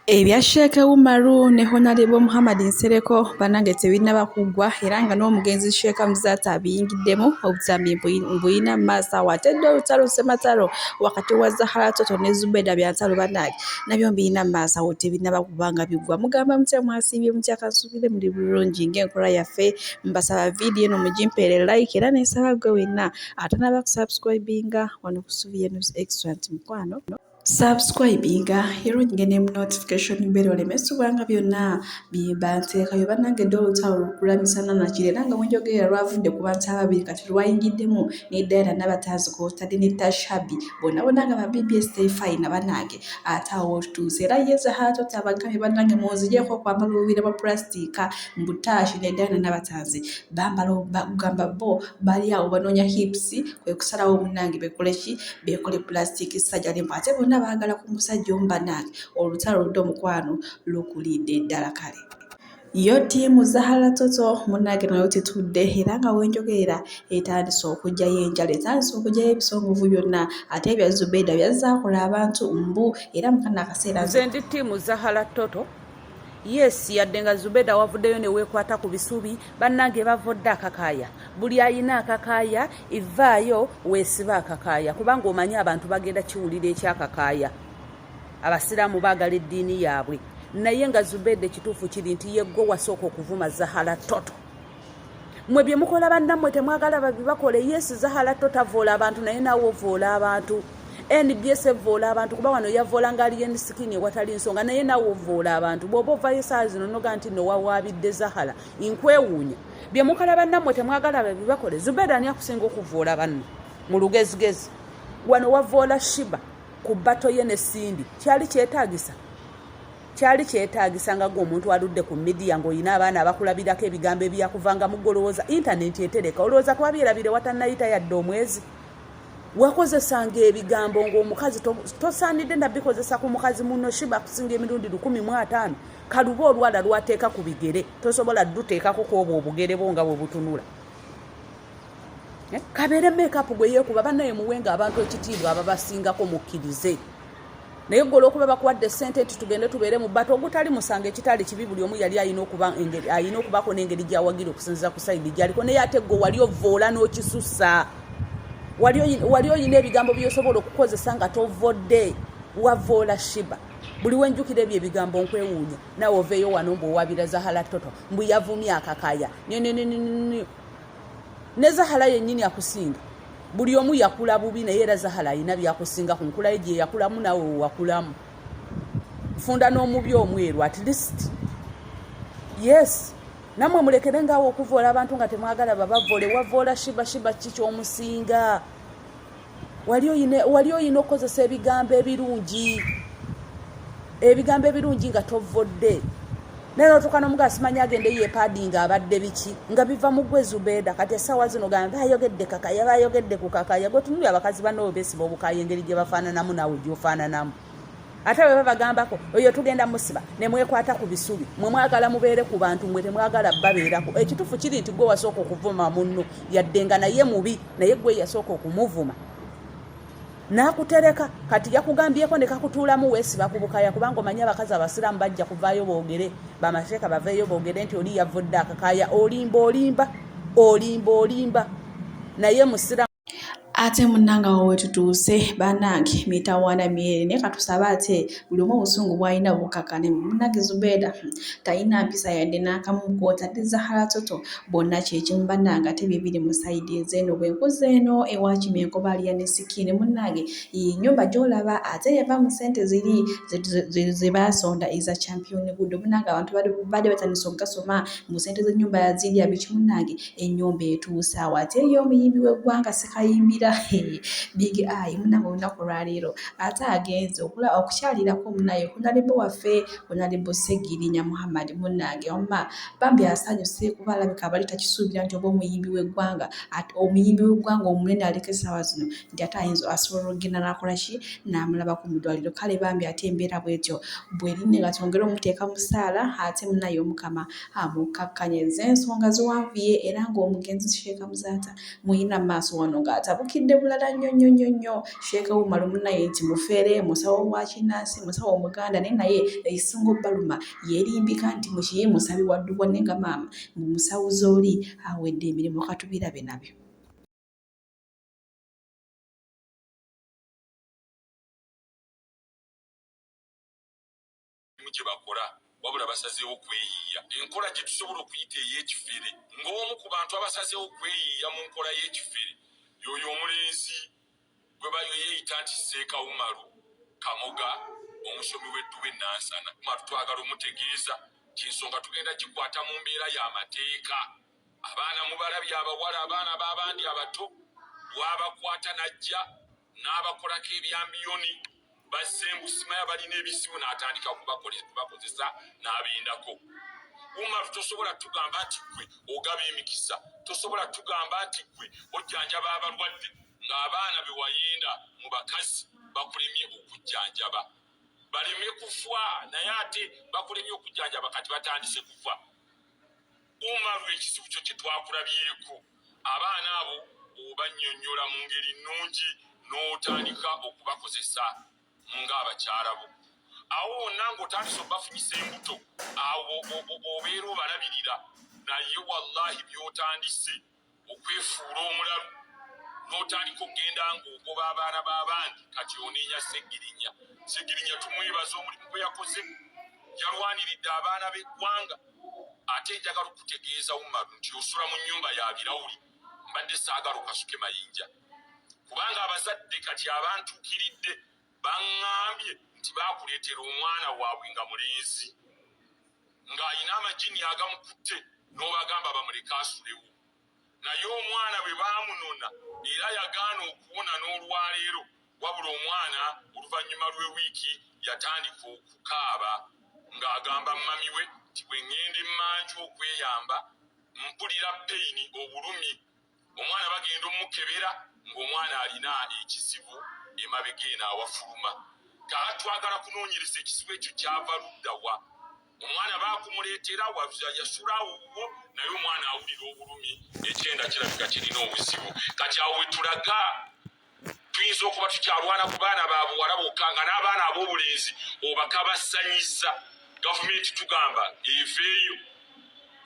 Ebya Sheikh Umaru ne Honorable Muhammad Nsereko banange tebinaba kuggwa era nga n'omugenzi Sheikh Muzata abiyingiddemu obutami mbuyina masa watedde olutalo Ssematalo wakati wa Zahara Toto ne Zubeda byantalo banange nabyo mbiyina masa tebinaba kubanga biggwa mugamba mutya mwasimbye mutya kasubire muri bulungi ng'enkola yaffe mbasaba video eno mugimpeere like era n'esaba gwe wenna atanaba kusubscribinga wano ku Subi News Excellent mukwano subscribinga hero ngene notification bell olemesubanga byonna byebanteekayo bannange dolutalo lukulamisana nakire nanga mwenjogera lwavudde ku bantu ababiri kati lwayingiddemu ne Diana n'abatanzi kw'otadde ne Tashabi bonna nga ba BBS fine bannange ate awo tutuuse era ye Zahara Toto abagambye bannange munzigyeko kwambala obubira bwa plastica mbutashi ne Diana n'abatanzi bambala bagamba bo bali awo banoonya hips kwe kusalawo munnange bekole plastic sajja ate bonna baagala ku musajja omu bannange olutalo ludde omukwano lukulidde ddala kale yo tiimu Zahara Toto munnange nayo tetudde era nga wenjogera etandise okujjayo enjala etandise okujjayo ebisongovu byonna ate ebya Zubeda byazaakola abantu mbu era mukana akaseera nze ndi tiimu Zahara Toto. Yes, yadde nga Zubeda wavuddeyo ne weekwata ku bisubi bannange bavodde akakaaya buli ayina akakaaya ivaayo weesiba akakaaya kubanga omanyi abantu bagenda kiwulira ekyakakaaya abasiraamu baagala eddiini yaabwe naye nga Zubeda ekituufu kiri nti yeggwe wasooka okuvuma Zahara Toto mwe bye mukola bannammwe temwagala babibakola. Yes, Zahara Toto avoola abantu naye naawe ovoola abantu NBS evoola abantu kuba wano yavoola ngaali yensikini ewatali nsonga naye naawe ovoola abantu bw'oba ovaayo essaawa zino noga nti no wawaabidde Zahara nkwewuunya bye mukola bannammwe temwagala babibakole. Zubeda ani akusinga okuvoola banno mu lugezigezi wano wavoola Shiba ku bbato ye ne Sindi kyali kyetaagisa nga gwe omuntu aludde ku midiya ng'olina abaana abakulabirako ebigambo ebyakuvanga mu golowooza intaneti etereka olowooza kuba byerabire watannayita yadde omwezi wakozesanga ebigambo ng'omukazi tosaanidde nabikozesa ku mukazi muno Shiba akusinga emirundi 105 kaluba olwala lwateeka ku bigere tosobola duteekako kwobwo obugere bwo nga bwe butunula kabeere make-up gwe yeekuba bannaye muwenga abantu ekitiibwa ababasingako mukkirize naye gwe olw'okuba bakuwadde ssente nti tugende tubeere mu bbato ogutali musanga ekitali kibi buli omu yali ayina okubako n'engeri gy'awagira okusinziza ku sayidi gy'aliko naye ate gwe wali ovoola n'okisusa wali oyina ebigambo byosobola okukozesa nga tovodde wavoola Shiba buli wenjukira ebyo ebigambo nkwewuunya naawe oveeyo wano mbwowabira Zahara Toto mbu yavumya akakaaya ne Zahara yennyini akusinga buli omu yakula bubi naye era Zahara alina byakusinga ku nkula ye gye yakulamu naawe wewakulamu funda n'omubi omweru at least. Yes, namwe mulekere ngaawo okuvoola abantu nga temwagala babavoole wavoola Shiba kikyomusinga wali oyina okukozesa ebigambo ebirungi nga tovodde naye otuuka n'omugaa simanyi agende yeepaadinga abadde biki nga biva mu ggwe Zubeda kati essaawa zino gamba bayogedde kakaya bayogedde ku kakaya gwe tunuli abakazi bannawe beesiba obukaayi engeri gye bafaananamu naawe gy'ofaananamu ate bwe babagambako oyo tugenda musiba ne mwekwata ku bisubi mwe mwagala mubeere ku bantu mwe temwagala babeerako ekituufu kiri nti gwe wasooka okuvuma munno yadde nga naye mubi naye gwe yasooka okumuvuma n'akutereka kati yakugambyeko ne kakutuulamu weesiba ku bukaya kubanga omanyi abakazi abasiraamu bajja kuvaayo boogere bamasheeka baveeyo boogere nti oli yavudde akakaaya olimba naye musiraamu ate munnanga wowe tutuuse bannange mitawaana myere naye katusaba ate buli omu obusungu bw'alina bukakane munnange Zubeda talina mpisa yadde n'akamu kw'otadde Zahara Toto bonna kyekimu bannange ate bye biri mu sayidi ezeeno bwenkuza eno ewa Kimenko baaliya ne Sikini munnange ennyumba gy'olaba ate yava mu ssente ziri ze baasonda eza champion good munnange abantu badde batandise okugasoma mu ssente z'ennyumba yazirya biki munnange ennyumba etuuse awo ate ey'omuyimbi w'eggwanga Sekayimbira Big Eye munnange olunaku lwaleero ate agenze okukyalirako munaye Honorable waffe Bitisa Ssengirinya Muhammad munnange omma bambi asanyuse kuba alabika bali takisuubira nti oba omuyimbi w'eggwanga omunene aleka essaawa zino nti ate asobola okugenda n'akola ki n'amulabako mu ddwaliro kale bambi ate embeera bwetyo bwerinne nga twongere omuteeka mu ssaala ate munaye omukama amukkakkanyeza ensonga ziwanvuye era ng'omugenzi Sheikh Muzata muyina mu maaso wano ng'atabuki afukidde bulala nnyo. Sheikh Umaru naye nti mufeere musawo wa Kinansi, musawo Omuganda, naye ekisinga obbaluma yeerimbika nti mukiye musabi waddu wonne nga maama mu musawo z'oli awedde emirimu katubirabe nabyo. Gye bakola wabula basazeewo kweyiiya enkola gye tusobola okuyita ey'ekifere ng'omu ku bantu abasazeewo kweyiiya mu nkola y'ekifere y'oyo omulenzi gwe yeeyita nti Sheikh Umaru Kamoga omusomi w'eddu w'ennansana. Twagala omutegeeza kyensonga tugenda gikwata mu mbeera y'amateeka. Abaana mubalabye abawala abaana b'abandi abato bwabakwata najja n'abakolako ebyambiyoni basembusimaya balina ebizibu n'atandika kubakozesa n'abendako. Umaru tosobola tugamba nti gwe ogaba emikisa, tosobola tugamba nti gwe ojjanjaba abalwadde ng'abaana be wayenda mu bakazi bakulemye okujjanjaba. Baleme kufa naye ate bakulemye okujjanjaba kati batandise kufa. Umaru ekizibu kyo kye twakulabyeko abaana abo obannyonnyola mu ngeri nnungi n'otandika okubakozesa ng'abakyala bo. Awo wonna ng'otandise obafunyisa embuto awo obeera obalabirira naye wallahi by'otandise okwefuula omulalu n'otandika okgenda ng'ogoba abaana b'abandi kati oneenya Ssengirinya tumwebaza omulimu gwe yakoze. Yalwaniridde abaana b'eggwanga. Ate njagala okutegeeza Umaru nti osula mu nnyumba ya birawuli mbadde saagala okasuke mayinja kubanga abazadde kati abantuukiridde baŋŋambye nti baakuleetera omwana waabwe nga mulenzi ng'alina amagini agamukutte n'obagamba bamuleke asulewo. Naye omwana bwe baamunona era yagaana okuwona n'olwaleero wabula omwana oluvannyuma lw'ewiiki yatandika okukaaba ng'agamba mami we nti bwe ŋŋenda emmanju okweyamba mpulira peyini obulumi. Omwana bagenda omukebera ng'omwana alina ekizibu emabega eno awafuluma. Twagala kunoonyereza ekizibu ekyo kyava ludda wa. Omwana baakumuleetera yasula awo naye omwana awulira obulumi ekyenda kirabika kirina obuzibu. Kati awo we tulaga tuyinza okuba tukyalwana ku baana ba buwala bokka nga n'abaana ab'obulenzi obakabasanyiza. Gavumenti tugamba eveeyo,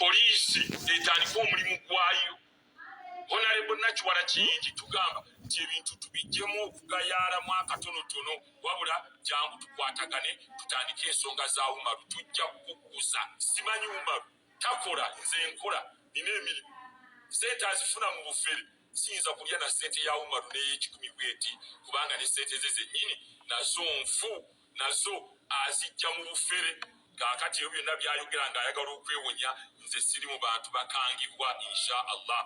poliisi etandika omulimu gwayo. Honorable Nakiwala Kiyingi tugamba nti ebintu tubijjemu okugayaalamu akatonotono wabula jangu tukwatagane tutandike ensonga za Umaru tujja kukukuza. Simanyi Umaru takola, nze nkola, nina emirimu. Ssente azifuna mu bufere siyinza kulya na ssente ya Umaru n'ey'ekikumi bweti kubanga ne ssente ze zennyini nazo nfu, nazo azijja mu bufere. Kaakati ebyo byonna byayogera ng'ayagala okwewonya nze siri mu bantu bakangibwa insha Allah.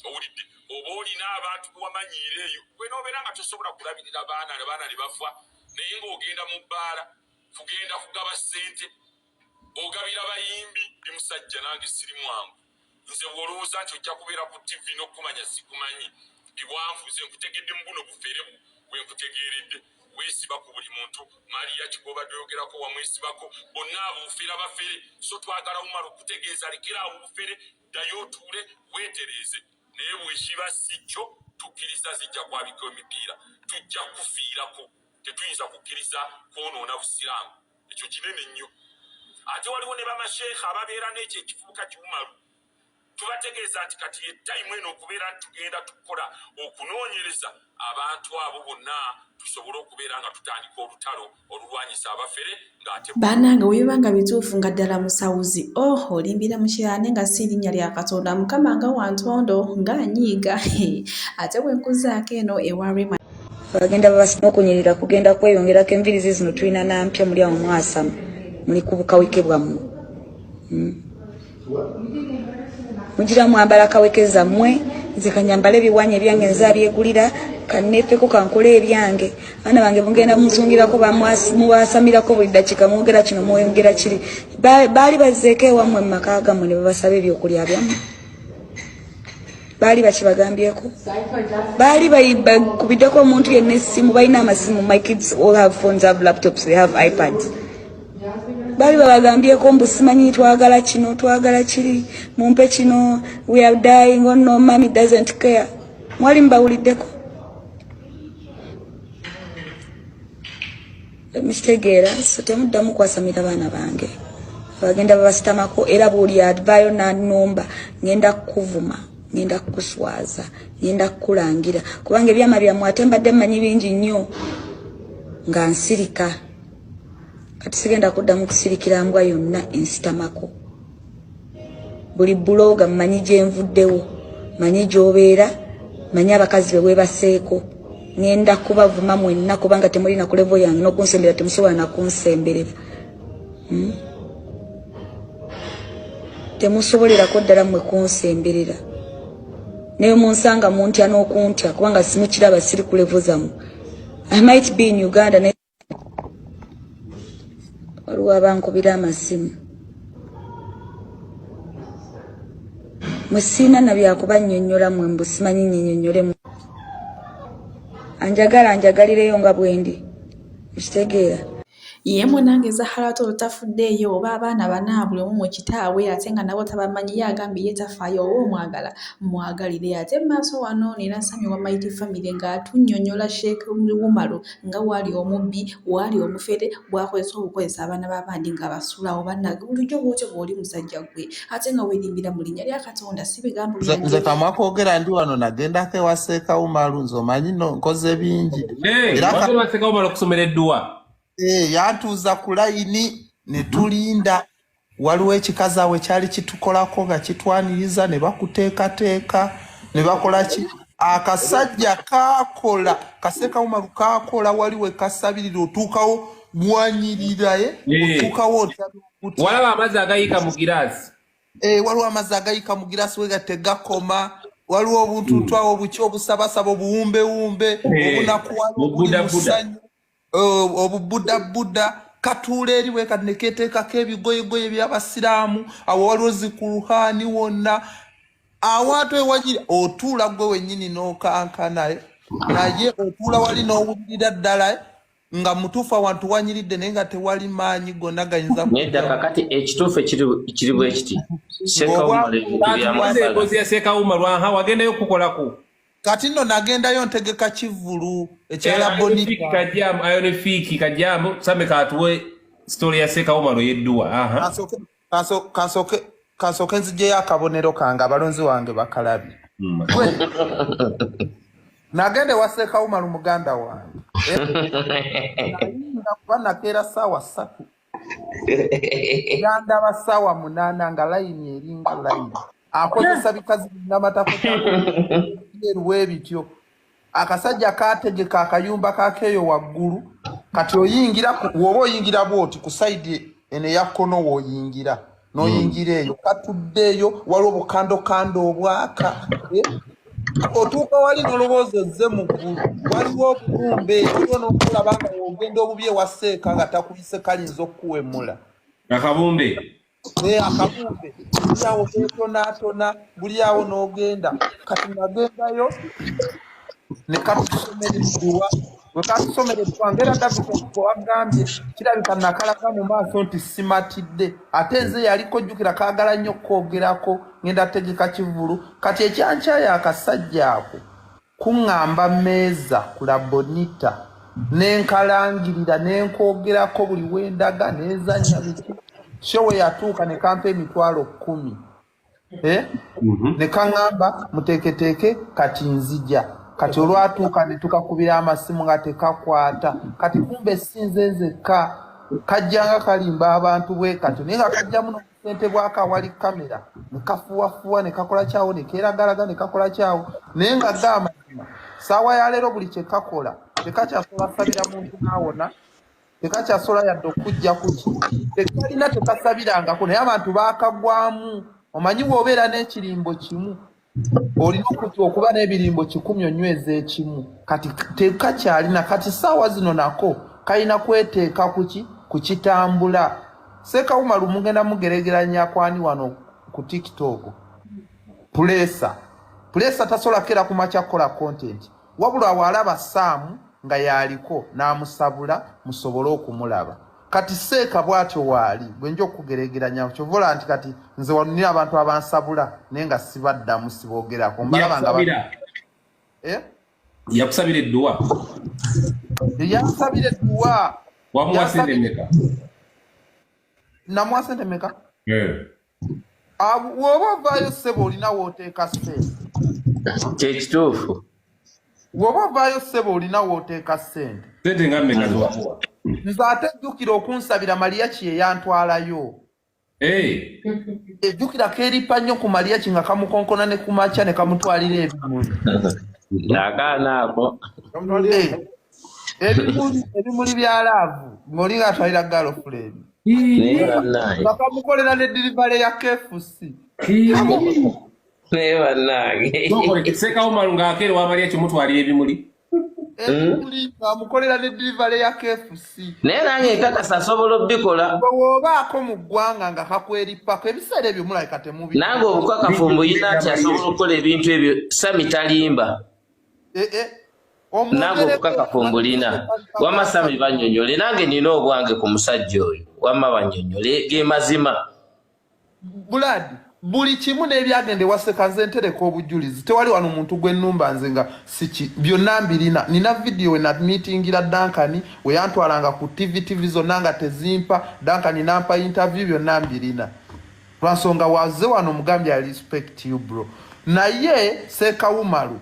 Owulidde oba olina abantu bewamanyiira eyo gwe n'obeera nga tosobola kulabirira baana ne bafa naye ng'ogenda mu bbaala kugenda kugaba ssente ogabira bayimbi ndi musajja nange siri mwangu. Nze bw'olowooza nti ojja kubeera ku TV n'okumanya sikumanyi biwanvu nze nkutegedde mu buno bufere bwe nkutegeeredde. Weesiba ku buli muntu Mariya Kigoba doyogerako wamwesibako bonna abo bufere abafere. So twagala Umaru okutegeeza lekera abo bufere ddayo otuule weetereeze. Naye bwekiba si kyo tukkiriza zijja kwabika emipiira tujja kufiirako. Tetuyinza kukkiriza kwonoona busiraamu, ekyo kinene nnyo. Ate waliwo ne bamasheekha ababeera n'ekyo ekifuuka kiwumalu. Tubategeeza nti kati ye tayimu eno okubeera nti tugenda tukola okunoonyereza abantu abo bonna tusobole okubeera nga tutandika olutalo olulwanyisa abafere ng'ate bannange webanga bituufu nga ddala musawuzi olimbira mu kirane nga si linnya lya Katonda Mukama nga wantondo ng'anyiiga ate bwe nkuzaako eno ewa Rema bagenda n'okunyirira kugenda kweyongerako enviri zino tulina nampya muli awo mwasamu muli ku bukaweke bwammwe mugira mwambala kaweke zammwe nze kanyambala ebiwanya ebyange nzabyegulira kanneepeko kankole ebyange abaana bange mugenda muzungirako mubasamirako buli dakiika mwogera kino mweyongera kiri baali bazzeeko ewammwe mu maka gammwe ne babasaba ebyokulya byammwe baali bakibagambyeko baali bakubiddeko omuntu yenna essimu balina amasimu. My kids all have phones, have laptops, they have iPads. Bali babagambyeko mbu simanyi twagala kino twagala kiri mumpe kino we are dying, oh no mommy doesn't care. Mwali mbawuliddeko Mitegeera so temuddamu kwasamira baana bange bagenda babasitamako era buli advayo na numba ngenda kuvuma ngenda kuswaza ngenda kulangira kubanga ebyama bya mwatembadde manyi bingi nnyo nga nsirika kati sigenda kuddamu kusirikira mbwa yonna ensitamako buli bloga manyi gye nvuddewo manyi gy'obeera manyi abakazi be webaseeko ngenda kubavuma mwenna kubanga temulina ku level yange n'okunsembera temusobola na kunsemberera temusobolerako ddala mmwe kunsemberera naye munsanga muntya n'okuntya kubanga simukiraba siri ku level zammwe. I might be in Uganda naye waliwo abankubira amasimu mwe siina na byakubannyonnyola mmwe mbu simanyi nnyinnyonnyolemu anjagalireyo nga bwendi ekitegeera ye munange Zaharato otafuddeeyo oba abaana bana buli omu mu kitaawe ate nga nabo tabamanyi ye agambye ye tafaayo oba omwagala mwagalire ate maaso wano nina Sami wa Mighty Family ng'atunnyonnyola Sheikh Umaro nga waali omubbi waali omufere bw'akozesa obukozesa abaana b'abandi nga basulawo bannage bulijjo bwotyo bw'oli musajja gwe ate nga weerimbira mu linnya lya Katonda si bigambo byange nze kamwakwogera ndi wano nagendako ewa Sheikh Umaro nze omanyi nkoze bingi era Sheikh Umaro kusomera edduwa yantuuza ku layini ne tulinda waliwo ekikazaawe kyali kitukolako nga kitwaniriza ne bakuteekateeka ne bakola ki akasajja kakola Sheikh Umaro kakola waliwo kasabirira otuukawo gwanyiriraye otuukawo walaba amazzi agayika mu giraasi waliwo amazzi agayika mu giraasi wega tegakoma waliwo obuntutwawo obuki obusabasaba obuwumbewumbe obunakuwala obulimusanyu obubudabuda katuula eriwe kati neketeekako ebigoyegoye by'abasiraamu awo waliwo zikuruhani wonna awantu ewanyiri otuula gwe wennyini n'okankana naye otuula wali n'owulirira ddala nga mutuufu awantu wanyiridde naye nga tewali maanyi gonna gayinza nedda kakati ekituufu kiri bwe kiti Sheikh Umaro wagendayo okukolako kati nno nagendayo ntegeka kivulu ekyala bonita ayone fiki kajamu same katuwe story ya Sheikh Umaro yedduwa kansoke nzijeyo akabonero kange abalonzi wange bakalabi nagende wa Sheikh Umaro muganda wange kuba nakeera ssaawa 3 ganda basaawa 8 nga layini eringa layini akozesa bikazi n'amatafuta bityo akasajja kategeka akayumba kakeeyo waggulu kati oyingira woba oyingira bwoti ku saidi ene yakkono w'oyingira n'oyingira eyo katuddeeyo waliwo obukandokando obwaka otuuka wali n'olowooza ozze mu ggulu waliwo obubumbe waliwo n'okulaba nga w'ogenda obubye wa Sheikh nga takuyise kalinza okuwemula akabumbe akabumbe buli awo getonatona buli awo n'ogenda kati nagendayo ne katusomera edduwa bwe katusomera edduwa ngera Davide wagambye kirabika nakalaga mu maaso nti simatidde ate nze yaliko jjukira kaagala nnyo okwogerako ngenda tegeka kivulu kati ekyankyaya akasajja ako kuŋŋamba mmeeza ku labonita n'enkalangirira n'enkwogerako buli wendaga n'ezannya biki showe yatuuka ne kampa emitwalo 10 ne kaŋŋamba muteeketeeke kati nzija kati olwatuuka ne tukakubira amasimu nga tekakwata kati kumbe sinze nzekka kajjanga kalimba abantu bwe kati naye nga kajjamu n'obusente bwakawali kamera ne kafuwafuwa ne kakola kyawo ne keeragalaga ne kakola kyawo naye nga gaamazima saawa ya leero buli kye kakola tekakyasobola sabira muntu n'awona tekakyasobola yadde okujja kuki tekalina tekasabirangako naye abantu baakagwamu omanyi bw'obeera n'ekirimbo kimu olina okuba n'ebirimbo 10 onyweza ekimu kati tekakyalina kati saawa zino nako kalina kweteeka ku kitambula Sheikh Umaro mugenda mugeregeranya kwani wano ku TikTok pulesa tasobola kera ku makya kukola content wabula awalaba Saamu nga yaliko n'amusabula musobole okumulaba kati Sheikh bwatyo waali bwenja okugeregeranya kyovola nti kati nze wanira abantu abansabula naye nga sibaddamu siboogerako mbalabanga yakusabira edduwa yansabira edduwa Wamuwa sente meka? Namuwa sente meka? Woba vayo sebo olina wooteeka ssente. Kyekituufu. Woba vayo sebo olina wooteeka ssente. Sente nga mmeka ziwamuwa? Nze ate jjukira okunsabira Mariaki eyantwalayo. Ejjukira keeripa nnyo ku Mariaki nga kamukonkona ne ku makya ne kamutwalira ebimuli. Akaana ako. Ebimuli bya laavu ng'oli ng'atwalira girlfriend. Nga kamukolera ne delivery ya KFC. Never nange. Seka Umaru ng'akeere wa Mariaki mutwalira ebimuli? Ebimuli ng'amukolera ne delivery ya KFC. Naye nange nkakasa asobola obbikola. Bw'obaako mu ggwanga nga kakwerippako ebiseera ebyo mulabika temubi. Nange obukakafu mbuyina nti asobola okukola ebintu ebyo Sami talimba. Nange obukakafu mbulina. Wamma Sami bannyonnyole. Nange nina obwange ku musajja oyo. Wamma bannyonnyole ge mazima. Buladi. Buli kimu n'ebyagende waseka nze ntereka obujulizi. Tewali wano muntu gwe nnumba nze nga siki byonna mbirina. Nina video we na meetingira Duncan we yantwalanga ku TV zonna nga tezimpa. Duncan nampa interview byonna mbirina. Lwansonga waze wano mugambi I respect you bro. Naye Seka Umaru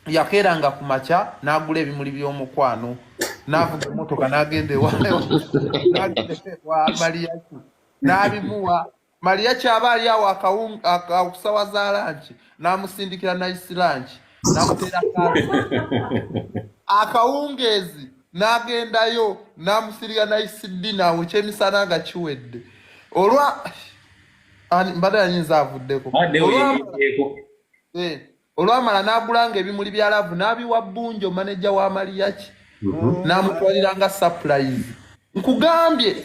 yakeeranga ku makya n'agula ebimuli by'omukwano. N'avuga emmotoka n'agende wa Mariaki. N'abimuwa. Mariaki aba ali awo akusawa za lanchi n'amusindikira nice lunch n'amutera akawungezi n'agendayo n'amusirika nice dinner wekyemisana nga kiwedde olwa mbadde yanyinza avuddeko olwamala n'agulanga ebimuli bya laavu n'abiwa Bunjo manager wa Mariaki n'amutwaliranga surprise nkugambye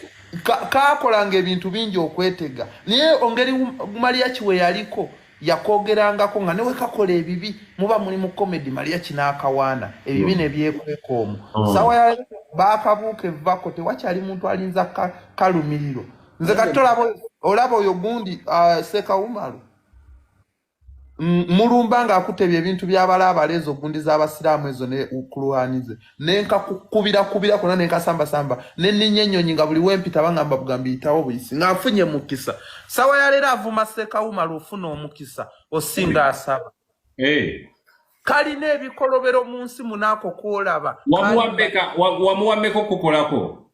kakolanga ebintu bingi okwetega naye ongeri Mariaki we yaliko yakogerangako nga newe kakola ebibi muba muli mu comedy Mariaki n'akawaana ebibi ne byekweka omwo sawa ya bakabuuka evako tewakyali muntu alinza kalumiriro nze katolabo olaba oyo gundi Seka Umaru mulumba nga akutebya ebintu by'abala abalezo gundi z'abasiraamu ezo ne ukuluhanize nenka kubira kona nenka samba ne ninyenyonyi nga buli wempita bangamba bugambi itawo buyisi ngafunye mukisa sawa ya lera avuma Seka Umaru ufuna omukisa osinga asaba kalina ebikolobero mu nsi munako kuolaba wamuwambeko kukolako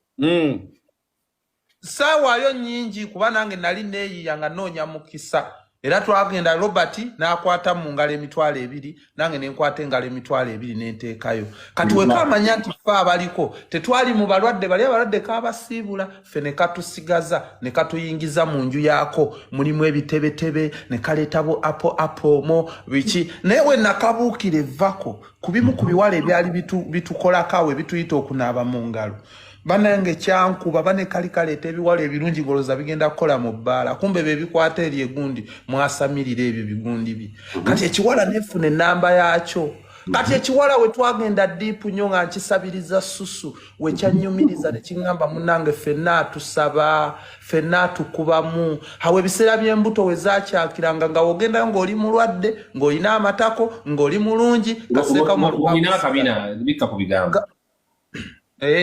sawa yo nyingi kuba nange nali neeyiya nga noonya mukisa. Era twagenda Robert n'akwata mu ngalo emitwalo 2 nange ne nkwata engalo emitwalo 2 n'enteekayo. Kati we kamanya nti ffe abaliko tetwali mu balwadde bali abalwadde kaabasiibula ffe ne katusigaza ne katuyingiza mu nju yaako mulimu ebitebetebe ne kaleetabo apo biki naye we nakabuukira evako kubimu ku biwala ebyali bitukolako awo ebituyita okunaaba mu ngalo. Banange kyankuba bane kaleeta ebiwala ebirungi ngoloza bigenda kukola mu bbaala kumbe be bikwata eri egundi mwasamirira ebyo bigundi bi kati ekiwala nefuna enamba yakyo kati ekiwala we twagenda deep nnyo nga nkisabiriza susu we kyanyumiriza ne kingamba munange ffenna tusaba ffenna tukubamu hawe ebiseera by'embuto we zakyakiranga nga wogenda ng'oli mulwadde ng'olina amatako ng'oli mulungi kaseka mu akabina bika ku bigambo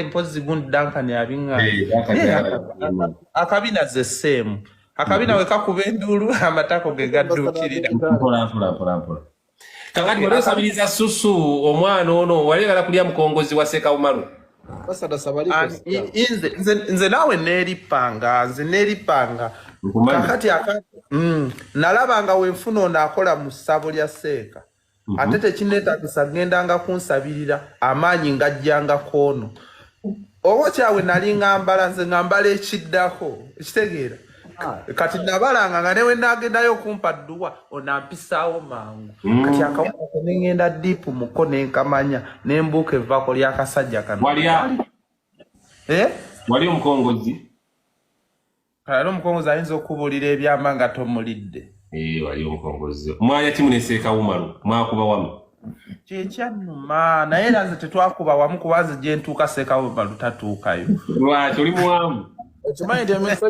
mpozi gundi Duncan yabinga akabina ze same akabina we kakuba endulu amatako ge gaddukirira mpola kakati wali osabiriza susu omwana ono walegala kulya mukongozi wa Seka Umaru nze naawe neeripanga kakati nalabanga wenfuna ono akola mu ssabo lya Seeka ate tekineetagisa gendanga kunsabirira amaanyi ngajjangako ono oba kyawe nali ngambala nze ngambala ekiddako ekitegeera kati nabalanga nga newe nagendayo okumpa dduwa onampisaawo mangu kati akawuka nengenda diipu muko nenkamanya nembuuka evako lyakasajja kano wali omukongozi kale omukongozi ayinza okubuulira ebyamba nga tomulidde wali omukongozi mwanya kimu ne Seka Umaru mwakuba wamu kyekyannuma naye era nze tetwakuba wamu kubanze gye ntuuka Seka Umaru tatuukayo lwaki oli muwamu okimanyi nti emisa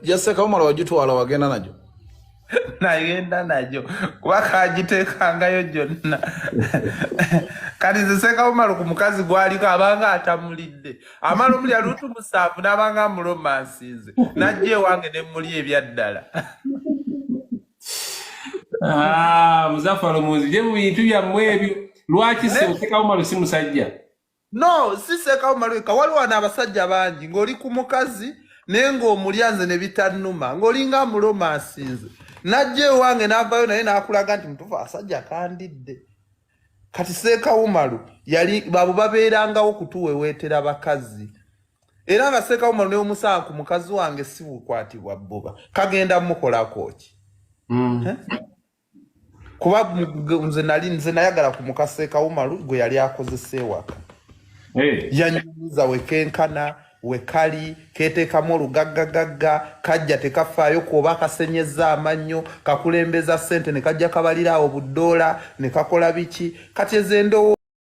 gya Seka Umaru wagitwala wagenda nagyo nagenda nagyo kuba kagiteekangayo gyonna kati ziseka umaru ku mukazi gwaliko abanga atamulidde amalo muli alutu musafu nabanga muromansize najje wange ne muli ebyaddala Muzafaro muzi je mu bintu byammwe ebyo lwaki seka umaru si musajja no si seka umaru ka waliwo n'abasajja bangi ng'oli ku mukazi nengo omulyanze ne bitannuma ng'olinga muromansize najje wange n'avayo naye n'akulaga nti mutufu asajja kandidde kati seka umaru yali babu babeerangawo kutuweweetera bakazi era nga seka umaru ne omusanga ku mukazi wange si bukwatibwa bbuba kagenda mukolako ki kuba nze nayagala ku mukaseka umaru gwe yali akozesa ewaka yanyumiza wekenkana wekali keteekamu olugaggagagga kajja tekafaayo kuoba kasenyeza amannyo kakulembeza ssente ne kajja kabaliraawo buddoola ne kakola biki kati ezendowo